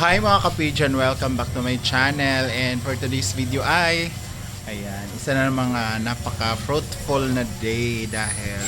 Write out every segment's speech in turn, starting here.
hi mga kapijan, welcome back to my channel. And for today's video ay ayan, isa na ng mga napaka-fruitful na day dahil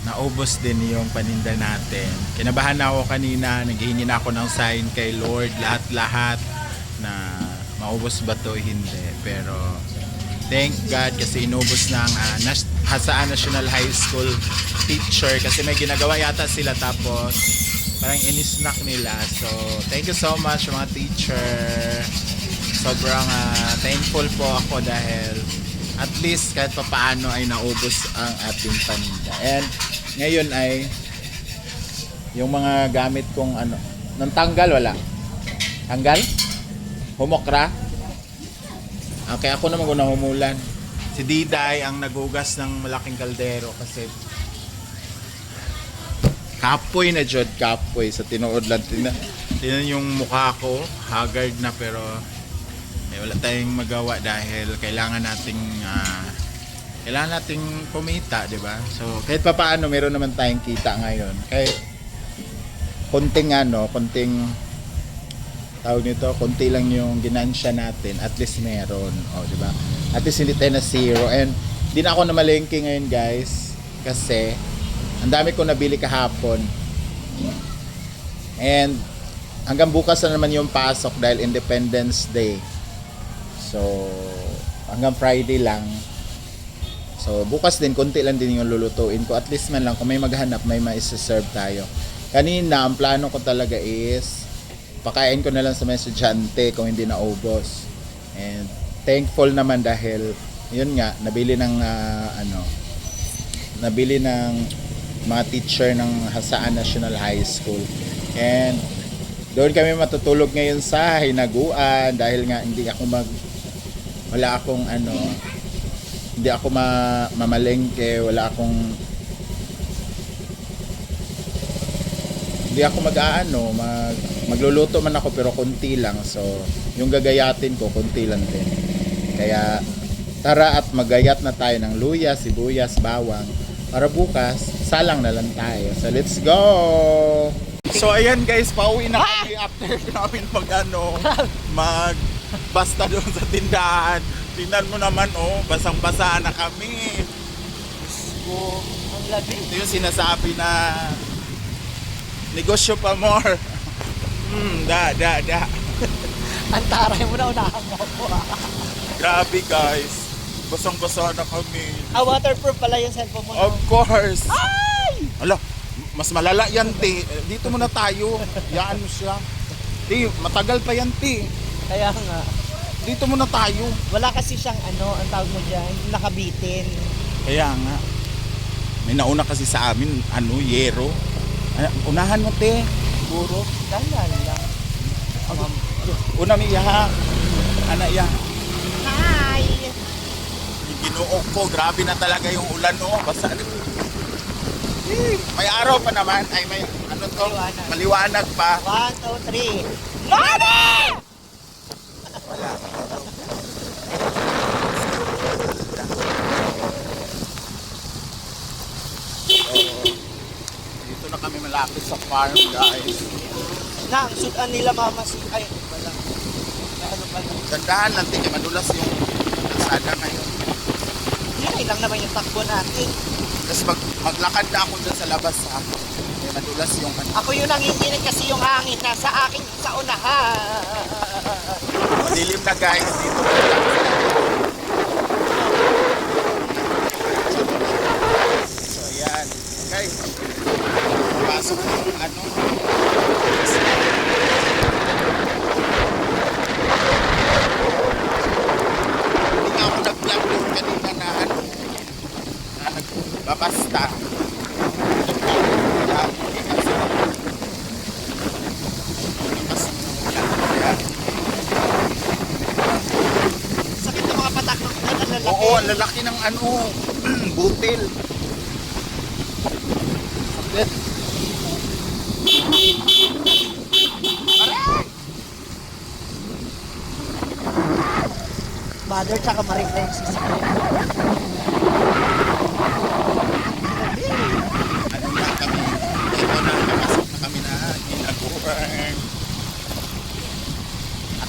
naubos din yung paninda natin. Kinabahan na ako kanina, naghihingi na ako ng sign kay Lord, lahat-lahat na maubos ba to, hindi. Pero thank God kasi inubos ng Hasaan National High School teacher kasi may ginagawa yata sila tapos parang in-snack nila. So thank you so much mga teacher. Sobrang thankful po ako dahil at least kahit pa paano ay naubos ang ating paninda. And ngayon ay yung mga gamit kong nang tanggal, wala tanggal, humokra. Okay, ako naman kung nahumulan. Si Diday ang nagugas ng malaking kaldero kasi kapoy na jud, kapoy sa tinuod lang. Tinan yung mukha ko, haggard na, pero wala tayong magawa dahil kailangan nating kumita, di ba? So kahit pa paano meron naman tayong kita ngayon. Kahit konting tawag nito, konti lang yung ginansya natin, at least meron, di ba? At least hindi tayo na zero. And di na ako namalengke ngayon, guys, kasi ang dami ko nabili kahapon. And hanggang bukas na naman yung pasok dahil Independence Day. So hanggang Friday lang. So bukas din konti lang din yung lulutuin ko. At least man lang kung may maghanap, may ma-serve tayo. Kanina ang plano ko talaga is pakain ko na lang sa mga estudyante kung hindi naubos. And thankful naman dahil yun nga, nabili ng mga teacher ng Hasaan National High School. And doon kami matutulog ngayon sa hinaguan dahil nga hindi ako mamalengke, magluluto man ako pero konti lang. So yung gagayatin ko konti lang din. Kaya tara at magayat na tayo ng luya, sibuyas, bawang para bukas salang na lang tayo. So let's go. So ayan guys, pauwi na kami after namin magbasta doon sa tindahan. Tingnan mo naman, basang-basa na kami. So, ang labi. Ito yung sinasabi na negosyo pa more. Da. Ang taray mo na, unahan mo ako. Grabe guys, basang-basa na kami. Waterproof pala yung cellphone mo. Of course. Ay! Ala, mas malala yan, te. Dito muna tayo. Yaan mo siya. Te, matagal pa yan, te. Kaya nga. Dito muna tayo. Wala kasi siyang ang tawag mo dyan, nakabitin. Kaya nga. May nauna kasi sa amin, yero. Unahan mo, te. Siguro. Dahan lang. Una mi yaha. Iya. Hi! Yung Ginoo ko, grabe na talaga yung ulan, basta may araw pa naman. Ay, may maliwanag pa. 1, 2, 3. Lodi! Wala. Dito na kami malapit sa farm, guys. Ang sudan nila mama ay wala. Gandahan lang, tingin madulas yung kalsada ngayon. Hindi lang naman yung takbo natin. Tapos maglakad na ako dyan sa labas, ha. May madulas yung Ako yung nanginginig kasi yung hangin nasa akin sa unahan. Madilim na guys, dito. So ayan, guys. Pasok yung hindi nga ako nag-vlog doon kanina na nagbabasta. Sakit ng mga patak ng lalaki. Oo, ang lalaki ng butil. Sakit. Mother tsaka Mariflex.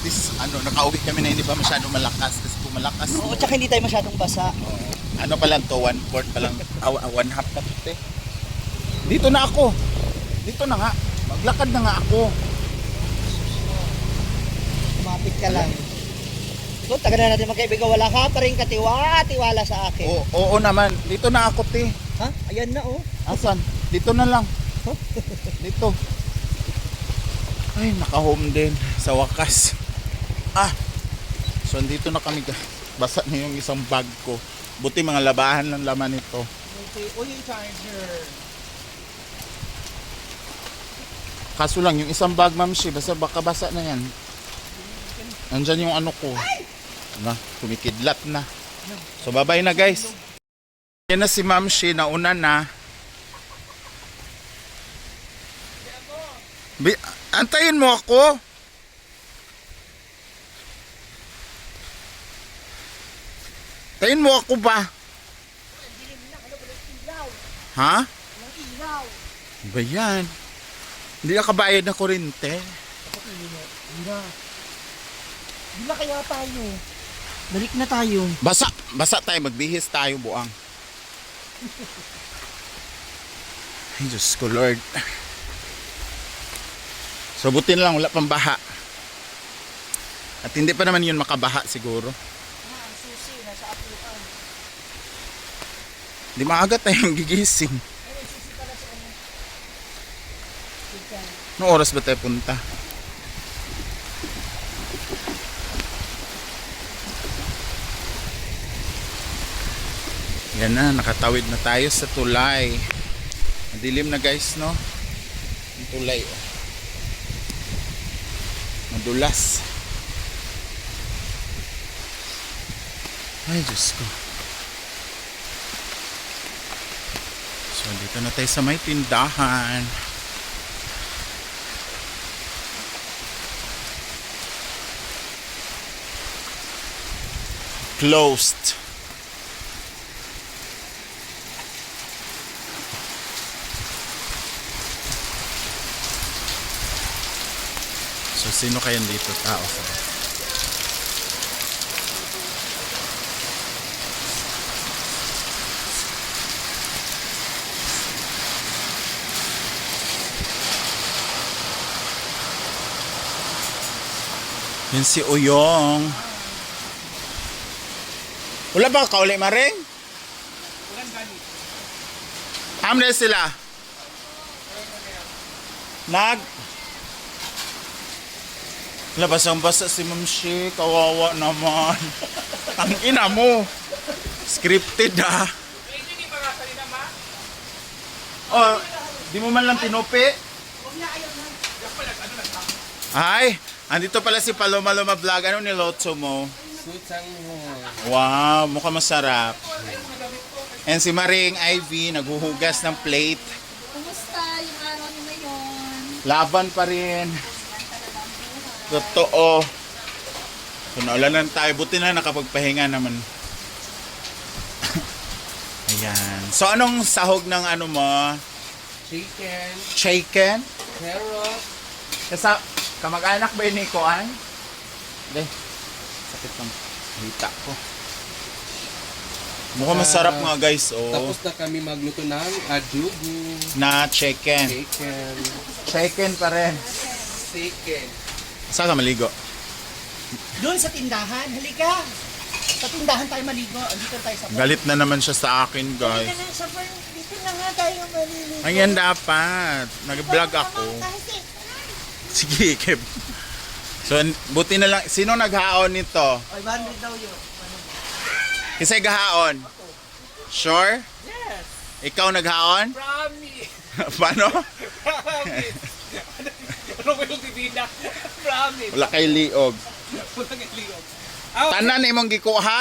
least, nakauwi kami na hindi pa masyadong malakas. Kasi kung malakas, Oo, tsaka hindi tayo masyadong basa. ano pa lang to, 1/4 pa lang, 1/2 pa to, te. Dito na ako. Dito na nga. Maglakad na nga ako. Kumapit ka lang. So, taga na natin magkaibigan. Wala ka pa rin tiwala sa akin. Oo naman. Dito na ako, te. Ha? Ayan na, oh. Asan? Dito na lang. Dito. Ay, naka-home din. Sa wakas. So, dito na kami. Basa na yung isang bag ko. Buti mga labahan lang laman nito. Uy, yung charger. Kaso lang, yung isang bag, ma'am, baka basa na yan. Nandyan yung ano ko. Kumikidlat na. So, bye-bye na, guys. Yan na si Ma'am Shi, nauna na. Antayin mo ako. Antayin mo ako ba? Ha? Ba yan? Hindi na kabayad na kuryente. Di ba kaya tayo? Balik na tayo. Basa tayo, magbihis tayo buang. Ay, Diyos ko, Lord. So, buti na lang, wala pang baha. At hindi pa naman yun makabaha siguro. Ang susi, nasa apuan. Di maaga tayong gigising. Ay, susi pala sa ano. Chicken. Anong oras ba tayo punta? Yan na, nakatawid na tayo sa tulay. Madilim na, guys, no? Ang tulay, oh. Madulas. Ay, Diyos ko. So, dito na tayo sa may tindahan. Closed. So, sino kaya dito tao sa? Yan si Uyong. Wala ba kauli maring? Ulan gani. Hamle sila. Labas ang basa si Ma'am Shi. Kawawa naman. Ang ina mo. Scripted ha. Oh, di mo man lang tinupi? Ay, andito pala si Paloma Loma Vlog. Ano niloto mo? Wow, mukhang masarap. And si Maring Ivy, naghuhugas ng plate. Kumusta yung araw niyo ngayon? Laban pa rin. Totoo. So, naulanan tayo. Buti na nakapagpahinga naman. Ayan. So, anong sahog ng ano mo? Chicken, Chicken? carrot, Kasi kamag-anak ba yun ni Koan? Hindi. Sakit ng hita ko. Mukhang masarap nga, guys. Oh. tapos na kami magluto ng adobo, Na chicken. chicken, Chicken pa rin. chicken. Saan ka maligo? Doon sa tindahan, halika. Sa tindahan tayo maligo. Dito tayo sa Galit na naman siya sa akin, Dito guys. na sa dito na nga tayo maliligo. Ayan dapat. Nag-vlog ako. Kasi, Sige, Kev. So, buti na lang. Sino naghaon nito? ay, 100 daw yun. Kasi gahaon. Sure? Yes. Ikaw naghaon? Promise. Paano? Promise. Ano ba yung bibida? Promise. Wala kay liog. Wala kang liog. Tanan imong gikuha.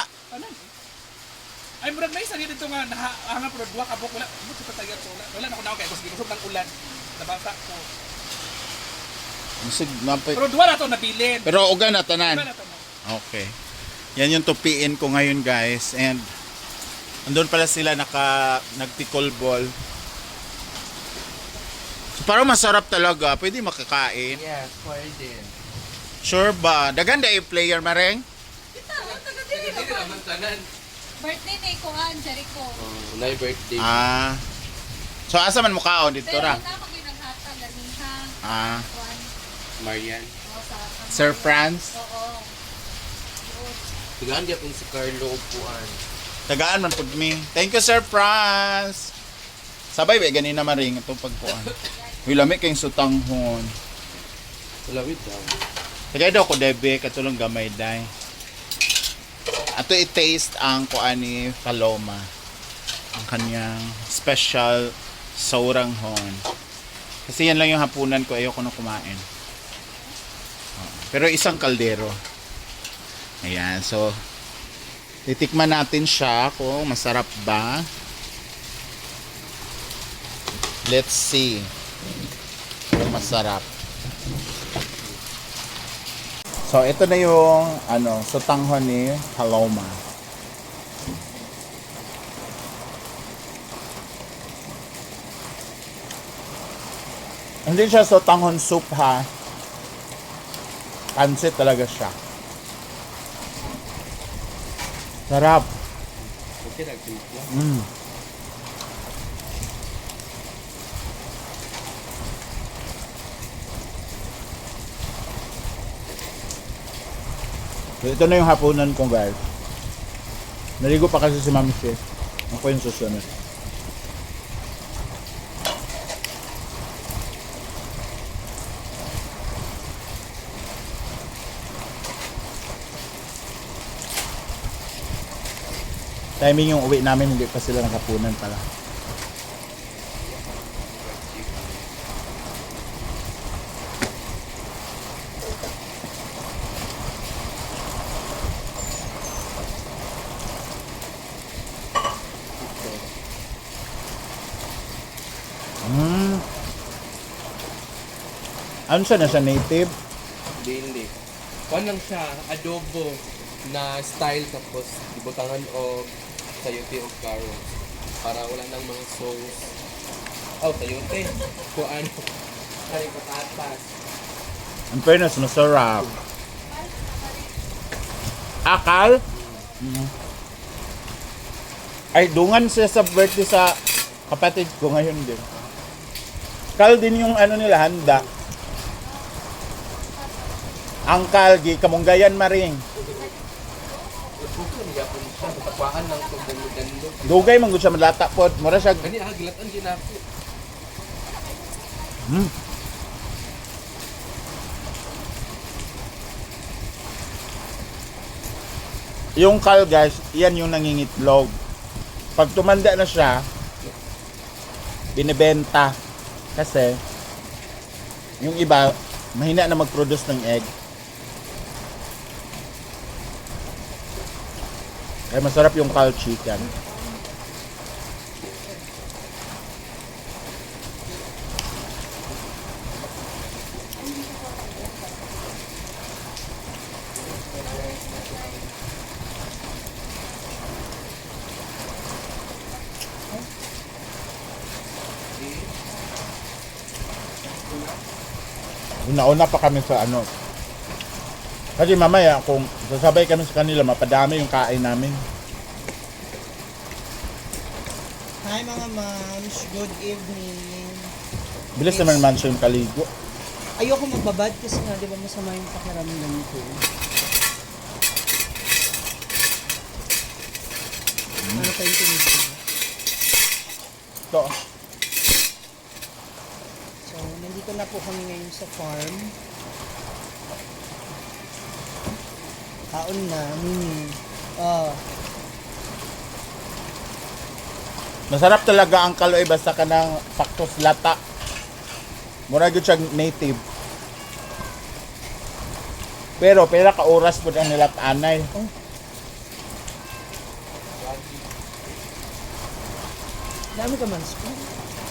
Ay, murag na isa dito nga nahanga pero duwa ka wala mo sa patayan so wala na ko na kay kasi ginusog ng ulan nabasa ko. Musig napay. Pero duwa na to nabilin. Pero uga na tanan. Duwa na to. Okay. Yan yung tupiin ko ngayon, guys. And andun pala sila nagpicolball. So, parang masarap talaga. Pwede makakain. Yes, pwede. Sure ba? Daganda yung player, Mareng? Kita, ang taga-dili Hindi naman tanan. Birthday ni Kuan, Jericho. Na birthday. Ah. So, asa man mukaon dito Pero ra? na ako ginaghatag, ganihang Ah. Kuan. Marian. Sa Sir Franz? Oo. Yun. Tigaan di akong si Carlo upuan. Tagaan man pud mi. Thank you, Sir Franz. Sabay ba ganina Maring itong pagkuan. Uy, lami kayong sutanghon. Lawid daw. Tagay daw ko debe katulong gamay day. Ato i-taste ang kuan ni Paloma. Ang kanyang special sauranghon. Kasi yan lang yung hapunan ko, ayoko na kumain. Pero isang kaldero. Ayan, so titikman natin siya kung masarap ba. Let's see kung masarap. So, ito na yung sutanghon ni Paloma. Hindi siya sutanghon soup ha. Pansit talaga siya. Sarap. Okay, nag-timpla. Mm. So, ito na yung hapunan ko guys. Naligo pa kasi si Mami Chef. Ako yung susunod. Timing yung uwi namin, hindi pa sila nakapunan pala. Ano siya na siya native? Dili. Kuan lang siya, adobo na style tapos ibutangan o sayote o carrots para wala nang mga sauce. Oh, sayote. Kuan. Kaya patatas. Ang fairness, masarap. Akal? Ay, dungan siya sa birthday sa kapatid ko ngayon din. Kal din yung ano nila, handa. Ang kalgi, kamunggayan Maring. Bukan ya pun siya takwaan lang to dando. Dugay man gud siya malata pod. Mura siya. Kani gilatan ginako. Yung kal guys, yan yung nangingitlog. Pag tumanda na siya, binebenta. Kasi yung iba mahina na mag-produce ng egg. Kaya masarap yung kal chicken. Nauna pa kami sa ano. Kasi mamaya kung sasabay kami sa kanila, mapadami yung kain namin. Hi mga moms, good evening. Bilis naman man siya yung kaligo. Ayoko magbabad kasi nga, di ba masama yung pakiramdam ko. Ano pa yung tinigil? Ito. So, nandito na po kami ngayon sa farm. Kaon na, Masarap talaga ang kaloy basta ka ng saktos lata. Mura gyud siya native. Pero pera ka oras pud ang nilatanay. dami ka man spoon.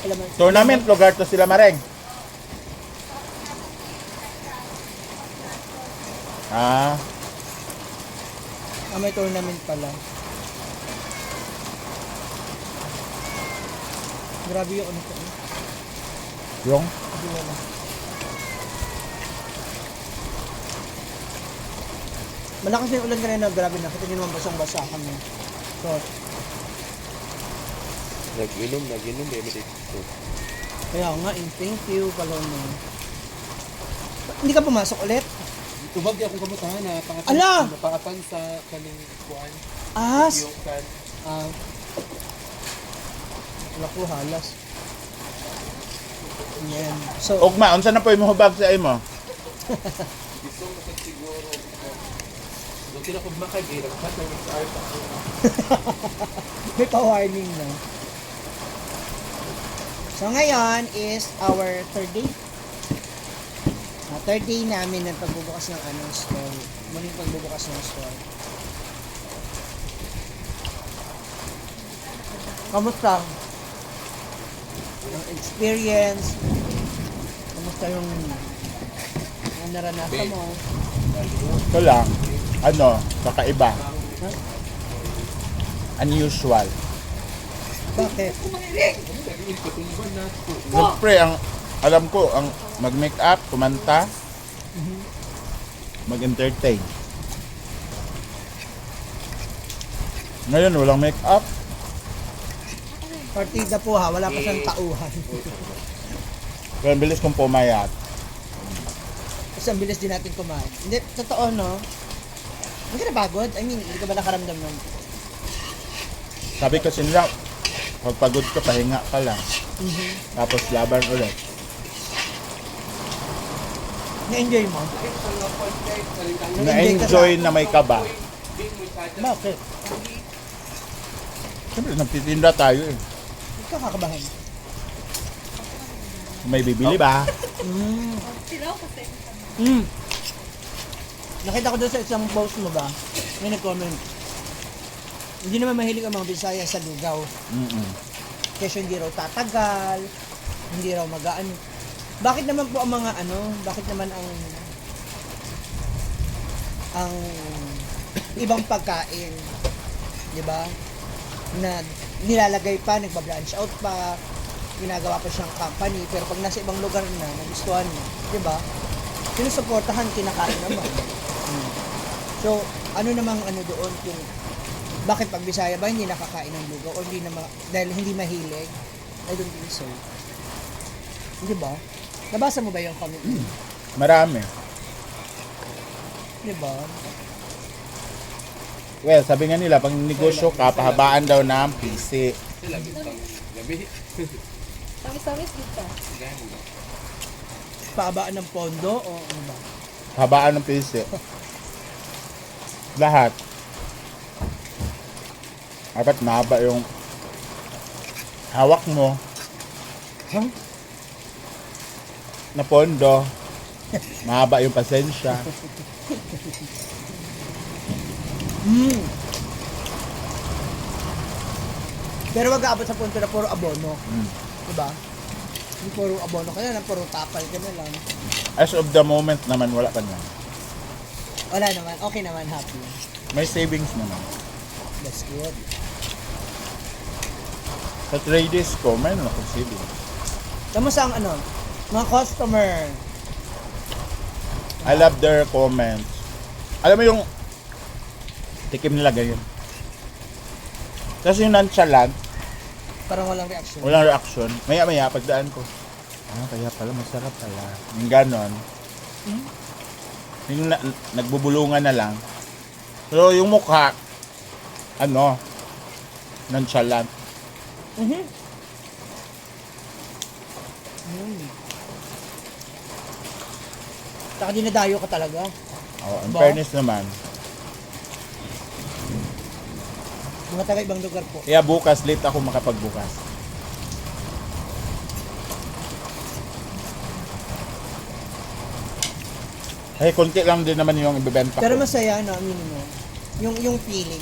Alaman. Tournament lugar to sila Mareng. Ah, May tournament pala. Grabe yung ano ko. yung Hindi wala. Malakas na yung ulan kanina, grabe na. Kita nyo naman basang-basa kami. So, Nag-inom, may dito. kaya nga, thank you, Paloma. Hindi ka pumasok ulit? Tubag di akong kamutahan na Ala! napaapan sa kaning kuan. As! Yung kan. Wala ko, halas. Yan. So, Ugma, unsa na po yung hubag sa imo? Gusto mo sa siguro. Doon sila kung makagay, nagpat na yung art ako. may pa-warning na. So, ngayon is our third day. Third day namin ng pagbubukas ng store. Muling pagbubukas ng store. Kamusta? Ang experience? Kamusta yung naranasan mo? Ito lang. Kakaiba. Unusual. Bakit? Nag-iin ko, tumban na ito. Siyempre, alam ko, ang mag-make up, kumanta, mag-entertain. Ngayon, walang make up. Partida po ha, wala pa siyang tauhan. Pero ang bilis kong pumayat. Kasi ang bilis din natin kumain. Hindi, totoo no? Hindi ka napagod? I mean, hindi ka ba nakaramdam nun? Sabi kasi nila, pag pagod ka, pahinga ka lang. Tapos laban ulit. Na-enjoy mo? Na-enjoy na may kaba. Bakit? Siyempre, nagtitinda tayo eh. Hindi ka kakabahan. May bibili ba? Silaw kasi. Nakita ko doon sa isang post mo ba? May nag-comment. Hindi naman mahilig ang mga Bisaya sa lugaw. Kasi hindi raw tatagal, hindi raw magaan. Bakit naman po ang mga bakit naman ang ibang pagkain, 'di ba? Na nilalagay pa, nagba-branch out pa, ginagawa pa siyang company, pero pag nasa ibang lugar na, nagustuhan mo, 'di ba? Sinusuportahan, kinakain naman. So, ano namang doon kung bakit pag Bisaya ba hindi nakakain ng lugaw o hindi na dahil hindi mahilig? I don't think so. Di ba? Nabasa mo ba yung comment? Marami. Di ba? Well, sabi nga nila, pag negosyo ka, pahabaan daw na ang PC. Labi pang gabi. Tamis-tamis dito. Paabaan ng pondo o ano ba? Pahabaan ng PC. Lahat. Dapat mahaba yung hawak mo. Huh? Na pondo. Mahaba yung pasensya. Pero wag aabot sa punto na puro abono. Di ba? Yung puro abono ka na, puro tapal ka na lang. As of the moment naman, wala pa na. Wala naman, okay naman, happy. May savings naman. That's good. Sa 3 days ko, mayroon akong savings. Kamusta ang mga customer? I love their comments. Alam mo yung tikim nila ganyan. Kasi yung nonchalant, Parang walang reaction. walang reaction. Maya-maya, pagdaan ko. Kaya pala, masarap pala. Yung ganon. Yung nagbubulungan na lang. Pero yung mukha, nonchalant. Saka dinadayo ka talaga. In Ba? fairness naman. Mga taga ibang lugar po. Kaya bukas, late ako makapagbukas. Konti lang din naman yung ibebenta ko. Pero masaya, aminin mo. Yung feeling,